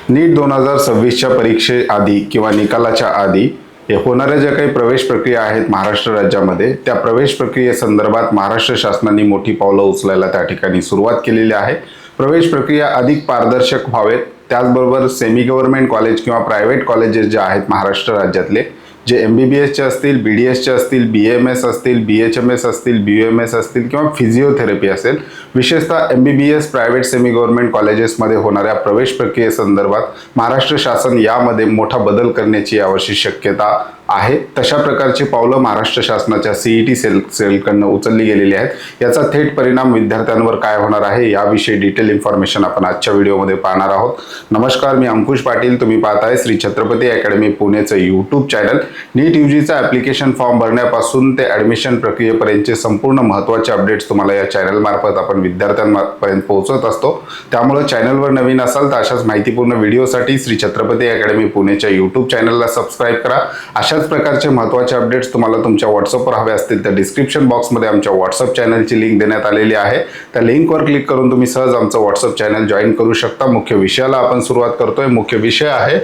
नीट 2026च्या परीक्षेआधी किंवा निकालाच्या आधी होणाऱ्या ज्या काही प्रवेश प्रक्रिया आहेत महाराष्ट्र राज्यामध्ये, त्या प्रवेश प्रक्रियेसंदर्भात महाराष्ट्र शासनाने मोठी पावलं उचलायला त्या ठिकाणी सुरुवात केलेली आहे. प्रवेश प्रक्रिया अधिक पारदर्शक व्हावेत, त्याचबरोबर सेमी गव्हर्नमेंट कॉलेज किंवा प्रायव्हेट कॉलेजेस जे आहेत महाराष्ट्र राज्यातले, जे MBBSचे असतील, BDSचे असतील, BAMS असतील, BHMS असतील, BUMS असतील किंवा फिजिओथेरपी असेल, विशेषतः MBBS प्रायव्हेट सेमी गव्हर्नमेंट कॉलेजेसमध्ये होणाऱ्या प्रवेश प्रक्रियेसंदर्भात महाराष्ट्र शासन यामध्ये मोठा बदल करण्याची यावर्षी शक्यता आहे. तशा प्रकारची पावलं महाराष्ट्र शासनाच्या CET सेलकडनं उचलली गेलेली आहेत. याचा थेट परिणाम विद्यार्थ्यांवर काय होणार आहे याविषयी डिटेल इन्फॉर्मेशन आपण आजच्या व्हिडिओमध्ये पाहणार आहोत. नमस्कार, मी अंकुश पाटील. तुम्ही पाहताय श्री छत्रपती अकॅडमी पुणेचं यूट्यूब चॅनल. नीट UGचा ॲप्लिकेशन फॉर्म भरण्यापासून ते ॲडमिशन प्रक्रियेपर्यंतचे संपूर्ण महत्त्वाचे अपडेट्स तुम्हाला या चॅनल मार्फत आपण विद्यार्थ्यांपर्यंत पोहोचवत असतो. त्यामुळे चॅनलवर नवीन असाल तर अशाच माहितीपूर्ण व्हिडिओसाठी श्री छत्रपती अकॅडमी पुणेच्या यूट्यूब चॅनलला सबस्क्राईब करा. अशाच प्रकारचे महत्त्वाचे अपडेट्स तुम्हाला तुमच्या व्हॉट्सअपवर हवे असतील तर डिस्क्रिप्शन बॉक्समध्ये आमच्या व्हॉट्सअप चॅनलची लिंक देण्यात आलेली आहे. त्या लिंकवर क्लिक करून तुम्ही सहज आमचं व्हॉट्सअप चॅनल जॉईन करू शकता. मुख्य विषयाला आपण सुरुवात करतोय. मुख्य विषय आहे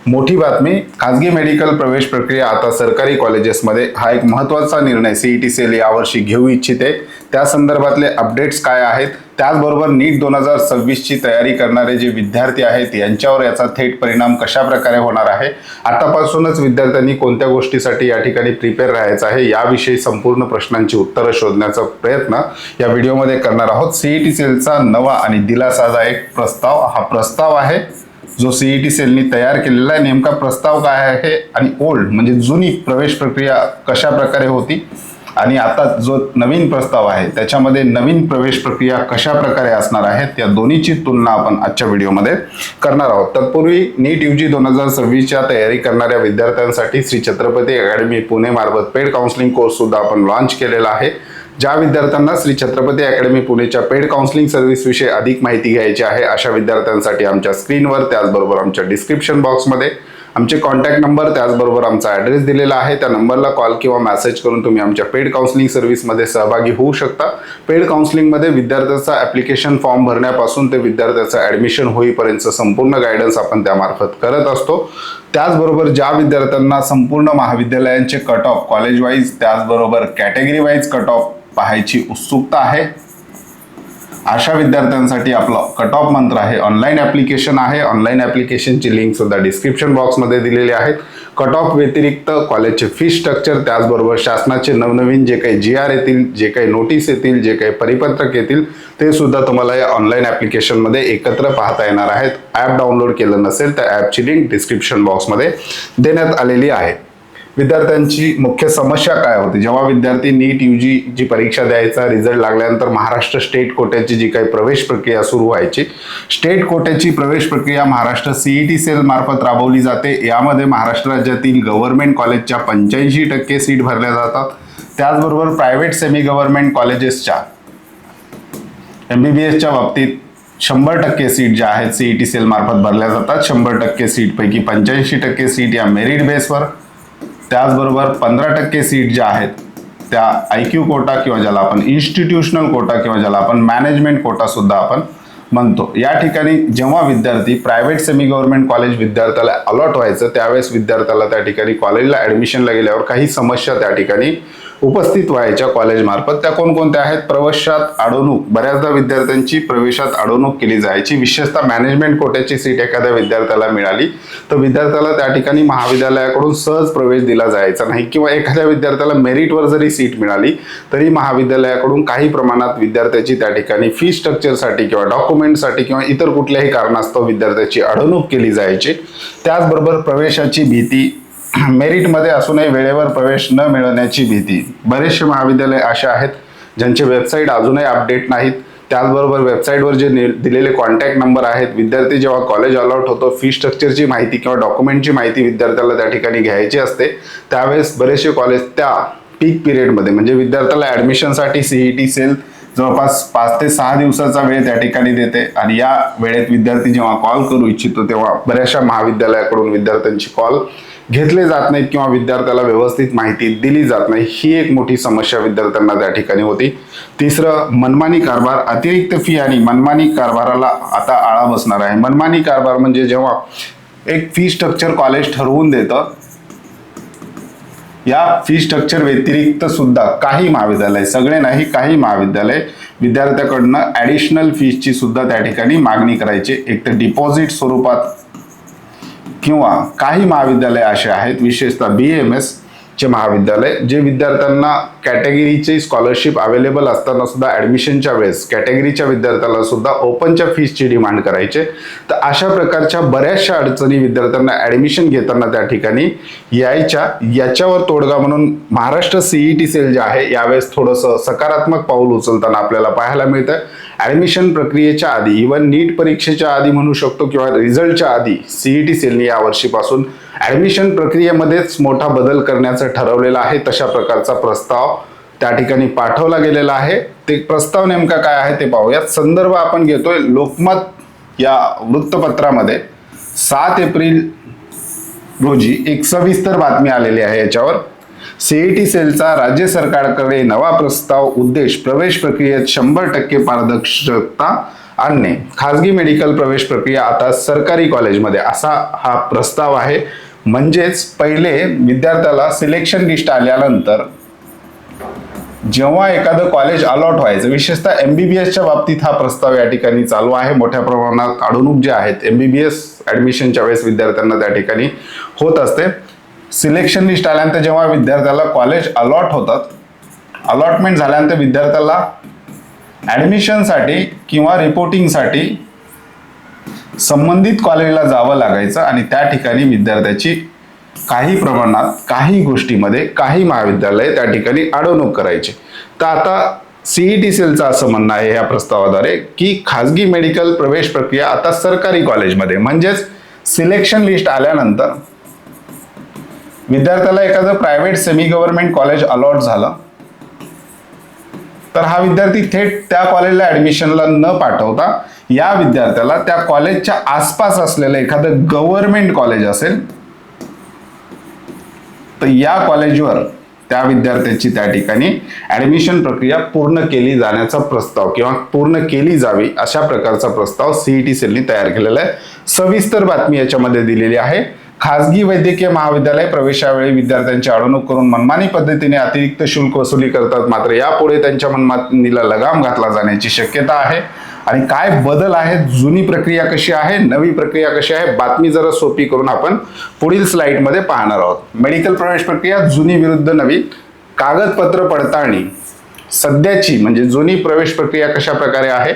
मोठी बातमी, खाजगी मेडिकल प्रवेश प्रक्रिया आता सरकारी कॉलेजेसमध्ये. हा एक महत्त्वाचा निर्णय CET सेल यावर्षी घेऊ इच्छिते. त्या संदर्भातले अपडेट्स काय आहेत, त्याचबरोबर नीट 2026ची तयारी करणारे जे विद्यार्थी आहेत यांच्यावर याचा थेट परिणाम कशा प्रकारे होणार आहे, आतापासूनच विद्यार्थ्यांनी कोणत्या गोष्टीसाठी या ठिकाणी प्रिपेअर राहायचं आहे याविषयी संपूर्ण प्रश्नांची उत्तरं शोधण्याचा प्रयत्न या व्हिडिओमध्ये करणार आहोत. CET सेलचा नवा आणि दिलासादायक प्रस्ताव, हा प्रस्ताव आहे जो CET सेलनी तयार केलेला आहे. नेमका प्रस्ताव काय आहे आणि ओल्ड म्हणजे जुनी प्रवेश प्रक्रिया कशा प्रकारे होती आणि आता जो नवीन प्रस्ताव आहे त्याच्यामध्ये नवीन प्रवेश प्रक्रिया कशा प्रकारे असणार आहेत, या दोन्हीची तुलना आपण आजच्या व्हिडिओमध्ये करणार आहोत. तत्पूर्वी नीट UG 2026च्या तयारी करणाऱ्या विद्यार्थ्यांसाठी श्री छत्रपती अकॅडमी पुणे मार्फत पेड काउन्सिलिंग कोर्स सुद्धा आपण लॉन्च केलेला आहे. ज्या विद्यार्थ्यांना श्री छत्रपती अकॅडमी पुणेच्या पेड काउन्सिलिंग सर्व्हिस विषयी अधिक माहिती घ्यायची आहे अशा विद्यार्थ्यांसाठी आमच्या स्क्रीनवर, त्याचबरोबर आमच्या डिस्क्रिप्शन बॉक्समध्ये आमचे कॉन्टॅक्ट नंबर, त्याचबरोबर आमचा ॲड्रेस दिलेला आहे. त्या नंबरला कॉल किंवा मेसेज करून तुम्ही आमच्या पेड काउन्सिलिंग सर्व्हिसमध्ये सहभागी होऊ शकता. पेड काउन्सिलिंगमध्ये विद्यार्थ्याचा ॲप्लिकेशन फॉर्म भरण्यापासून ते विद्यार्थ्याचं ॲडमिशन होईपर्यंतचं संपूर्ण गायडन्स आपण त्यामार्फत करत असतो. त्याचबरोबर ज्या विद्यार्थ्यांना संपूर्ण महाविद्यालयांचे कट ऑफ कॉलेज वाईज, त्याचबरोबर कॅटेगरी वाईज कट ऑफ पाहायची उत्सुकता आहे, अशा विद्यार्थ्यांसाठी आपलं कट ऑफ मंत्र आहे, ऑनलाईन ॲप्लिकेशन आहे. ऑनलाईन ॲप्लिकेशनची लिंक सुद्धा डिस्क्रिप्शन बॉक्समध्ये दिलेली आहे. कट ऑफ व्यतिरिक्त कॉलेजचे फी स्ट्रक्चर, त्याचबरोबर शासनाचे नवनवीन जे काही GR येतील, जे काही नोटीस येतील, जे काही परिपत्रक येतील, ते सुद्धा तुम्हाला या ऑनलाईन ॲप्लिकेशनमध्ये एकत्र पाहता येणार आहेत. ॲप डाउनलोड केलं नसेल तर ॲपची लिंक डिस्क्रिप्शन बॉक्समध्ये देण्यात आलेली आहे. विद्यार्थ्यांची मुख्य समस्या काय होती जेव्हा विद्यार्थी नीट UG जी परीक्षा द्यायचा, रिझल्ट लागल्यानंतर महाराष्ट्र स्टेट कोट्याची जी काही प्रवेश प्रक्रिया सुरू व्हायची, स्टेट कोट्याची प्रवेश प्रक्रिया महाराष्ट्र CET सेल मार्फत राबवली जाते. यामध्ये महाराष्ट्र राज्यातील गव्हर्नमेंट कॉलेजच्या 85% सीट भरल्या जातात. त्याचबरोबर प्रायव्हेट सेमी गव्हर्नमेंट कॉलेजेसच्या MBBSच्या बाबतीत 100% सीट ज्या आहेत CET सेल मार्फत भरल्या जातात. 100% सीटपैकी 85% सीट या मेरिट बेसवर, त्याचबरोबर 15% सीट ज्या आहेत त्या IQ कोटा किंवा ज्याला आपण इन्स्टिट्यूशनल कोटा किंवा ज्याला आपण मॅनेजमेंट कोटा सुद्धा आपण म्हणतो. या ठिकाणी जेव्हा विद्यार्थी प्रायव्हेट सेमी गव्हर्नमेंट कॉलेज विद्यार्थ्याला अलॉट व्हायचं त्यावेळेस विद्यार्थ्याला त्या ठिकाणी कॉलेजला ॲडमिशनला गेल्यावर काही समस्या त्या ठिकाणी उपस्थित व्हायच्या कॉलेजमार्फत. त्या कोणकोणत्या आहेत? प्रवेशात अडवणूक, बऱ्याचदा विद्यार्थ्यांची प्रवेशात अडवणूक केली जायची. विशेषतः मॅनेजमेंट कोट्याची सीट एखाद्या विद्यार्थ्याला मिळाली तर विद्यार्थ्याला त्या ठिकाणी महाविद्यालयाकडून सहज प्रवेश दिला जायचा नाही, किंवा एखाद्या विद्यार्थ्याला मेरिटवर जरी सीट मिळाली तरी महाविद्यालयाकडून काही प्रमाणात विद्यार्थ्याची त्या ठिकाणी फी स्ट्रक्चरसाठी किंवा डॉक्युमेंटसाठी किंवा इतर कुठल्याही कारणास्तव विद्यार्थ्याची अडवणूक केली जायची. त्याचबरोबर प्रवेशाची भीती, मेरिटमध्ये असूनही वेळेवर प्रवेश न मिळण्याची भीती. बरेचसे महाविद्यालय अशा आहेत ज्यांचे वेबसाईट अजूनही अपडेट नाहीत. त्याचबरोबर वेबसाईटवर जे दिलेले कॉन्टॅक्ट नंबर आहेत, विद्यार्थी जेव्हा कॉलेज अलॉट होतो, फी स्ट्रक्चरची माहिती किंवा डॉक्युमेंटची माहिती विद्यार्थ्याला त्या ठिकाणी घ्यायची असते, त्यावेळेस बरेचसे कॉलेज त्या पीक पिरियडमध्ये म्हणजे विद्यार्थ्याला ॲडमिशनसाठी CET सेल जवळपास 5 ते 6 दिवसाचा वेळ त्या ठिकाणी देते आणि या वेळेत विद्यार्थी जेव्हा कॉल करू इच्छितो तेव्हा बऱ्याचशा महाविद्यालयाकडून विद्यार्थ्यांची कॉल घेतले जात नाहीत किंवा विद्यार्थ्याला व्यवस्थित माहिती दिली जात नाही. ही एक मोठी समस्या विद्यार्थ्यांना त्या ठिकाणी होती. तिसरं, मनमानी कारभार. अतिरिक्त फी आणि मनमानी कारभाराला आता आळा बसणार आहे. मनमानी कारभार म्हणजे जेव्हा एक फी स्ट्रक्चर कॉलेज ठरवून देतं, या फी स्ट्रक्चर व्यतिरिक्त सुद्धा काही महाविद्यालय, सगळे नाही, काही महाविद्यालय विद्यार्थ्याकडनं ॲडिशनल फीजची सुद्धा त्या ठिकाणी मागणी करायची, एक तर डिपॉझिट स्वरूपात किंवा काही महाविद्यालय असे आहेत, विशेषतः BAMS चे महाविद्यालय, जे विद्यार्थ्यांना कॅटेगरीची स्कॉलरशिप अवेलेबल असताना सुद्धा ऍडमिशनच्या वेळेस कॅटेगरीच्या विद्यार्थ्याला सुद्धा ओपनच्या फीसची डिमांड करायचे. तर अशा प्रकारच्या बऱ्याचशा अडचणी विद्यार्थ्यांना ऍडमिशन घेताना त्या ठिकाणी यायच्या. याच्यावर तोडगा म्हणून महाराष्ट्र CET सेल जे आहे यावेळेस थोडंसं सकारात्मक पाऊल उचलताना आपल्याला पाहायला मिळतं. ऍडमिशन प्रक्रियेच्या आधी, इव्हन नीट परीक्षेच्या आधी म्हणू शकतो किंवा रिझल्टच्या आधी, CET सेलने या वर्षीपासून ऍडमिशन प्रक्रियेमध्येच मोठा बदल करण्याचं ठरवलेलं आहे. तशा प्रकारचा प्रस्ताव त्या ठिकाणी पाठवला गेलेला आहे. ते प्रस्ताव नेमका काय आहे ते पाहूयात. संदर्भ आपण घेतोय लोकमत या वृत्तपत्रामध्ये 7 एप्रिल रोजी एक सविस्तर बातमी आलेली आहे. याच्यावर CET सेलचा राज्य सरकारकडे नवा प्रस्ताव. उद्देश प्रवेश प्रक्रियेत 100% पारदर्शकता आणणे. खाजगी मेडिकल प्रवेश प्रक्रिया आता सरकारी कॉलेजमध्ये, असा हा प्रस्ताव आहे. म्हणजेच पहिले विद्यार्थ्याला सिलेक्शन लिस्ट आल्यानंतर जेव्हा एखादं कॉलेज अलॉट व्हायचं, विशेषतः MBBSच्या बाबतीत हा प्रस्ताव या ठिकाणी चालू आहे. मोठ्या प्रमाणात अडवणूक जे आहेत MBBS ऍडमिशनच्या वेळेस विद्यार्थ्यांना त्या ठिकाणी होत असते. सिलेक्शन लिस्ट आल्यानंतर जेव्हा विद्यार्थ्याला कॉलेज अलॉट होतात, अलॉटमेंट झाल्यानंतर विद्यार्थ्याला ऍडमिशनसाठी किंवा रिपोर्टिंगसाठी संबंधित कॉलेजला जावं लागायचं आणि त्या ठिकाणी विद्यार्थ्याची काही प्रमाणात, काही गोष्टीमध्ये, काही महाविद्यालय त्या ठिकाणी अडवणूक करायचे. तर आता CET सेलचं असं म्हणणं आहे या प्रस्तावाद्वारे की खाजगी मेडिकल प्रवेश प्रक्रिया आता सरकारी कॉलेजमध्ये, म्हणजेच सिलेक्शन लिस्ट आल्यानंतर विद्यार्थ्याला एखादं private semi government college allot झालं तर हा विद्यार्थी थेट त्या कॉलेजला ऍडमिशनला न पाठवता या विद्यार्थ्याला त्या कॉलेजच्या आसपास असलेलं एखादं गव्हर्नमेंट कॉलेज असेल तर या कॉलेजवर त्या विद्यार्थ्याची त्या ठिकाणी ऍडमिशन प्रक्रिया पूर्ण केली जाण्याचा प्रस्ताव किंवा पूर्ण केली जावी अशा प्रकारचा प्रस्ताव CET सेलने तयार केलेला आहे. सविस्तर बातमी याच्यामध्ये दिलेली आहे. खाजगी वैद्यकीय महाविद्यालय प्रवेशावेळी विद्यार्थ्यांची अडवणूक करून मनमानी पद्धतीने अतिरिक्त शुल्क वसुली करतात. मात्र यापुढे त्यांच्या मनमानीला लगाम घातला जाण्याची शक्यता आहे. आणि काय बदल आहेत, जुनी प्रक्रिया कशी आहे, नवी प्रक्रिया कशी आहे, बातमी जरा सोपी करून आपण पुढील स्लाइडमध्ये पाहणार आहोत. मेडिकल प्रवेश प्रक्रिया जुनी विरुद्ध नवी. कागदपत्र पडताळणी सध्याची म्हणजे जुनी प्रवेश प्रक्रिया कशा प्रकारे आहे,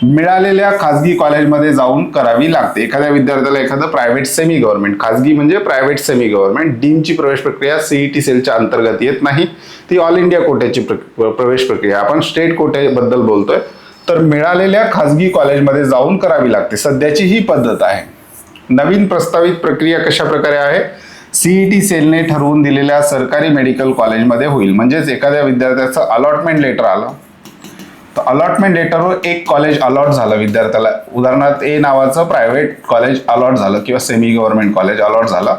मिळालेल्या खाजगी कॉलेजमध्ये जाऊन करावी लागते. एखाद्या विद्यार्थ्याला एखादं प्रायव्हेट सेमी गव्हर्नमेंट, खाजगी म्हणजे प्रायव्हेट सेमी गव्हर्नमेंट, डीमची प्रवेश प्रक्रिया CET सेलच्या अंतर्गत येत नाही. ती ऑल इंडिया कोट्याची प्रवेश प्रक्रिया. आपण स्टेट कोट्याबद्दल बोलतोय. तर मिळालेल्या खाजगी कॉलेजमध्ये जाऊन करावी लागते. सध्याची ही पद्धत आहे. नवीन प्रस्तावित प्रक्रिया कशा प्रकारे आहे, CET सेलने ठरवून दिलेल्या सरकारी मेडिकल कॉलेजमध्ये होईल. म्हणजेच एखाद्या विद्यार्थ्याचं अलॉटमेंट लेटर आलं तर अलॉटमेंट लेटरवर एक कॉलेज अलॉट झालं विद्यार्थ्याला, उदाहरणार्थ A नावाचं प्रायव्हेट कॉलेज अलॉट झालं किंवा सेमी गव्हर्नमेंट कॉलेज अलॉट झालं,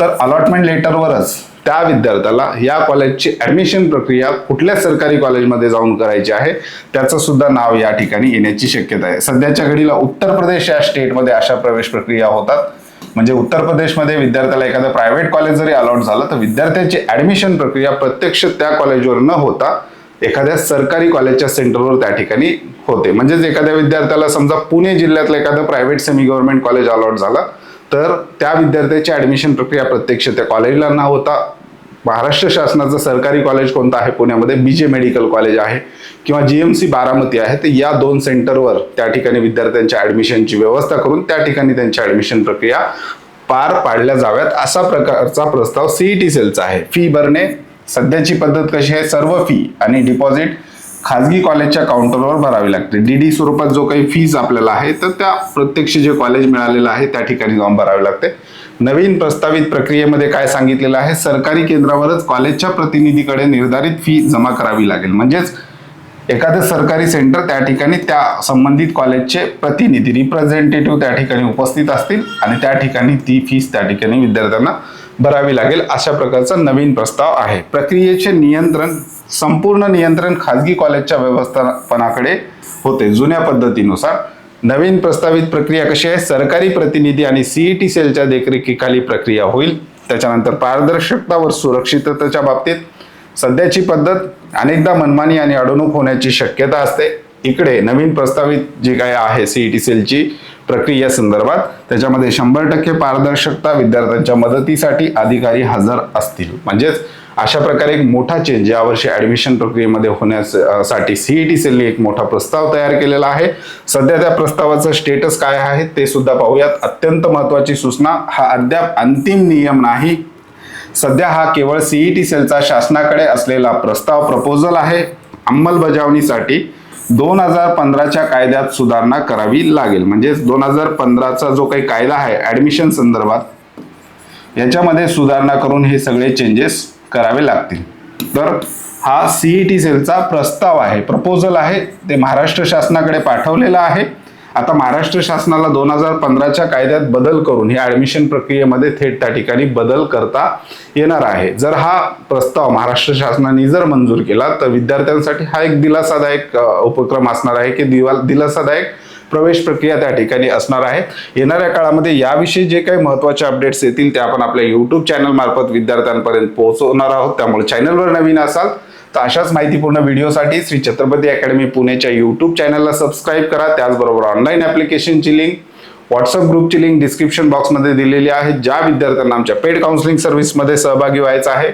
तर अलॉटमेंट लेटरवरच त्या विद्यार्थ्याला या कॉलेजची ऍडमिशन प्रक्रिया कुठल्या सरकारी कॉलेजमध्ये जाऊन करायची आहे त्याचं सुद्धा नाव या ठिकाणी येण्याची शक्यता आहे. सध्याच्या घडीला उत्तर प्रदेश या स्टेटमध्ये अशा प्रवेश प्रक्रिया होतात. म्हणजे उत्तर प्रदेशमध्ये विद्यार्थ्याला एखादं प्रायव्हेट कॉलेज जरी अलॉट झालं तर विद्यार्थ्याची ऍडमिशन प्रक्रिया प्रत्यक्ष त्या कॉलेजवर न होता एखाद्या सरकारी कॉलेजच्या सेंटरवर त्या ठिकाणी होते. म्हणजेच एखाद्या विद्यार्थ्याला समजा पुणे जिल्ह्यातलं एखादं private semi government college allot झालं तर त्या विद्यार्थ्याची ऍडमिशन प्रक्रिया प्रत्यक्ष त्या कॉलेजला न होता महाराष्ट्र शासनाचं सरकारी कॉलेज कोणतं आहे पुण्यामध्ये, BJ मेडिकल कॉलेज आहे किंवा GMC बारामती आहे, तर या 2 सेंटरवर त्या ठिकाणी विद्यार्थ्यांच्या ऍडमिशनची व्यवस्था करून त्या ठिकाणी त्यांच्या ऍडमिशन प्रक्रिया पार पाडल्या जाव्यात असा प्रकारचा प्रस्ताव CET सेलचा आहे. फी भरणे सध्याची पद्धत कशी आहे, सर्व फी आणि डिपॉझिट खाजगी कॉलेजच्या काउंटरवर भरावी लागते. DD स्वरूपात जो काही फीज आपल्याला आहे तर त्या प्रत्यक्ष जे कॉलेज मिळालेलं आहे त्या ठिकाणी जाऊन भरावी लागते. नवीन प्रस्तावित प्रक्रियेमध्ये काय सांगितलेलं आहे, सरकारी केंद्रावरच कॉलेजच्या प्रतिनिधीकडे निर्धारित फी जमा करावी लागेल. म्हणजेच एखादं सरकारी सेंटर त्या ठिकाणी त्या संबंधित कॉलेजचे प्रतिनिधी रिप्रेझेंटेटिव्ह त्या ठिकाणी उपस्थित असतील आणि त्या ठिकाणी ती फीस त्या ठिकाणी विद्यार्थ्यांना भरावी लागेल, अशा प्रकारचा नवीन प्रस्ताव आहे. प्रक्रियेचे नियंत्रण, संपूर्ण नियंत्रण खाजगी कॉलेजच्या व्यवस्थापनाकडे होते जुन्या पद्धतीनुसार. नवीन प्रस्तावित प्रक्रिया कशी आहे? सरकारी प्रतिनिधी आणि सीईटी सेलच्या देखरेखीखाली प्रक्रिया होईल. त्याच्यानंतर पारदर्शकता व सुरक्षिततेच्या बाबतीत सध्याची पद्धत अनेकदा मनमानी आणि अडवणूक होण्याची शक्यता असते. इकडे नवीन प्रस्तावित जे काय आहे सीईटी सेलची प्रक्रिया संदर्भात, त्याच्यामध्ये 100% पारदर्शकता, विद्यार्थ्यांच्या मदतीसाठी अधिकारी हजर असतील. म्हणजेच अशा प्रकारे एक मोठा चेंज यावर्षी ऍडमिशन प्रक्रियेमध्ये होण्यासाठी सीईटी सेलने एक मोठा प्रस्ताव तयार केलेला आहे. सध्या त्या प्रस्तावाचं स्टेटस काय आहे ते सुद्धा पाहूयात. अत्यंत महत्वाची सूचना, हा अद्याप अंतिम नियम नाही. सध्या हा केवळ सीईटी सेलचा शासनाकडे असलेला प्रस्ताव प्रपोजल आहे. अंमलबजावणीसाठी 2015च्या कायद्यात सुधारणा करावी लागेल. म्हणजेच 2015चा जो काही कायदा आहे ऍडमिशन संदर्भात, याच्यामध्ये सुधारणा करून हे सगळे चेंजेस करावे लागतील. तर हा सीईटी सेलचा प्रस्ताव आहे, प्रपोजल आहे, ते महाराष्ट्र शासनाकडे पाठवलेला आहे. आता महाराष्ट्र शासनाला 2015च्या कायद्यात बदल करून ही ऍडमिशन प्रक्रियेमध्ये थेट त्या ठिकाणी बदल करता येणार आहे. जर हा प्रस्ताव महाराष्ट्र शासनाने जर मंजूर केला तर विद्यार्थ्यांसाठी हा एक दिलासादायक उपक्रम असणार आहे की दिलासादायक प्रवेश प्रक्रिया त्या ठिकाणी असणार आहे. येणाऱ्या काळामध्ये याविषयी जे काही महत्त्वाचे अपडेट्स येतील ते आपण आपल्या YouTube चॅनल मार्फत विद्यार्थ्यांपर्यंत पोहोचवणार आहोत. त्यामुळे चॅनलवर नवीन असाल तर अशाच माहितीपूर्ण व्हिडिओसाठी श्री छत्रपती अकॅडमी पुणेच्या YouTube चॅनलला सबस्क्राईब करा. त्याचबरोबर ऑनलाईन ॲप्लिकेशनची लिंक, व्हॉट्सअप ग्रुपची लिंक डिस्क्रिप्शन बॉक्समध्ये दिलेली आहे. ज्या विद्यार्थ्यांना आमच्या पेड काउन्सिलिंग सर्व्हिसमध्ये सहभागी व्हायचं आहे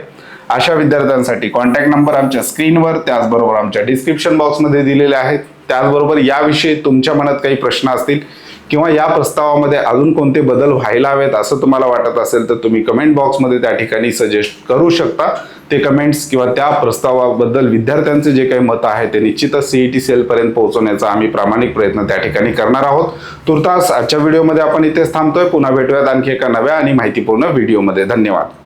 अशा विद्यार्थ्यांसाठी कॉन्टॅक्ट नंबर आमच्या स्क्रीनवर, त्याचबरोबर आमच्या डिस्क्रिप्शन बॉक्समध्ये दिलेले आहेत. त्याचबरोबर याविषयी तुमच्या मनात काही प्रश्न असतील किंवा या प्रस्तावामध्ये अजून कोणते बदल व्हायला हवेत असं तुम्हाला वाटत असेल तर तुम्ही कमेंट बॉक्समध्ये त्या ठिकाणी सजेस्ट करू शकता. ते कमेंट्स किंवा त्या प्रस्तावाबद्दल विद्यार्थ्यांचे जे काही मत आहे ते निश्चितच सीईटी सेल पर्यंत पोहोचवण्याचा आम्ही प्रामाणिक प्रयत्न त्या ठिकाणी करणार आहोत. तुर्तास आजच्या व्हिडिओमध्ये आपण इथेच थांबतोय. पुन्हा भेटूयात आणखी एका नव्या आणि माहितीपूर्ण व्हिडिओमध्ये. धन्यवाद.